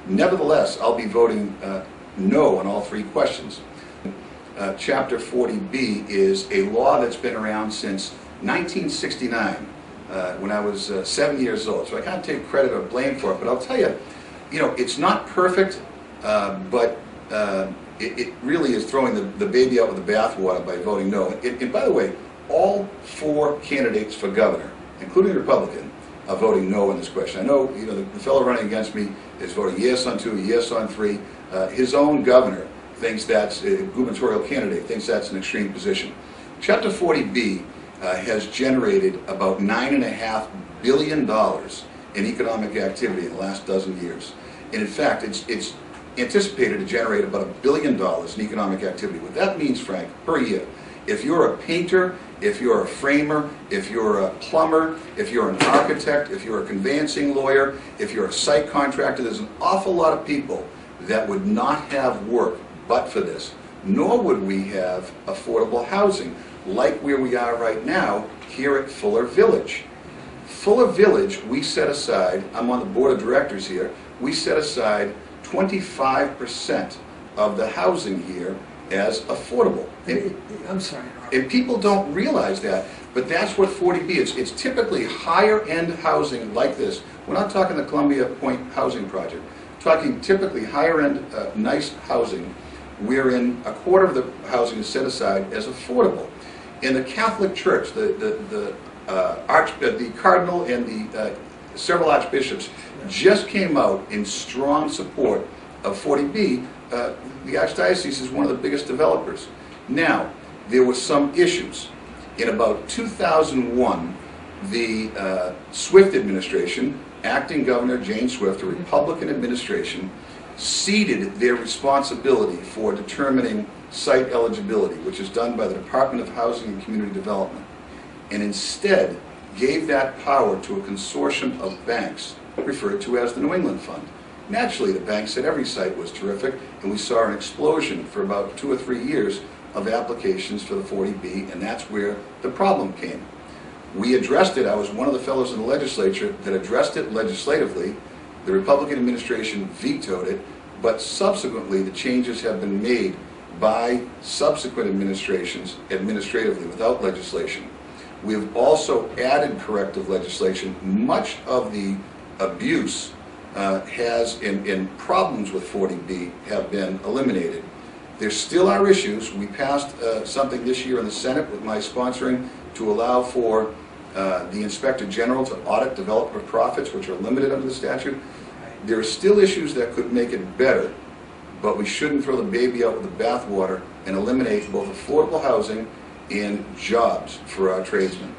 Nevertheless, I'll be voting no on all three questions. Chapter 40B is a law that's been around since 1969, when I was 7 years old. So I can't take credit or blame for it, but I'll tell you, it's not perfect, but it really is throwing the baby out with the bathwater by voting no. And by the way, all four candidates for governor, including the Republican, are voting no on this question. I know, the fellow running against me is voting yes on 2, yes on 3. His own governor thinks that's a gubernatorial candidate, thinks that's an extreme position. Chapter 40B has generated about $9.5 billion in economic activity in the last dozen years. And in fact, it's anticipated to generate about $1 billion in economic activity. What that means, Frank, per year, if you're a painter, if you're a framer, if you're a plumber, if you're an architect, if you're a conveyancing lawyer, if you're a site contractor, there's an awful lot of people that would not have work but for this. Nor would we have affordable housing like where we are right now here at Fuller Village. Fuller Village, we set aside, I'm on the board of directors here, we set aside 25% of the housing here as affordable. I'm sorry. And people don't realize that, but that's what 40B is. It's typically higher-end housing like this. We're not talking the Columbia Point housing project. We're talking typically higher-end, nice housing, wherein a quarter of the housing is set aside as affordable. In the Catholic Church, the Cardinal and the several archbishops just came out in strong support of 40B. The Archdiocese is one of the biggest developers. Now, there were some issues. In about 2001, the Swift administration, acting Governor Jane Swift, a Republican administration, ceded their responsibility for determining site eligibility, which is done by the Department of Housing and Community Development, and instead gave that power to a consortium of banks referred to as the New England Fund. Naturally, the bank said every site was terrific, and we saw an explosion for about 2 or 3 years of applications for the 40B, and that's where the problem came. We addressed it. I was one of the fellows in the legislature that addressed it legislatively. The Republican administration vetoed it, but subsequently the changes have been made by subsequent administrations administratively without legislation. We've also added corrective legislation. Much of the abuse and problems with 40B have been eliminated. There still are issues. We passed something this year in the Senate with my sponsoring to allow for the Inspector General to audit developer profits, which are limited under the statute. There are still issues that could make it better, but we shouldn't throw the baby out with the bathwater and eliminate both affordable housing and jobs for our tradesmen.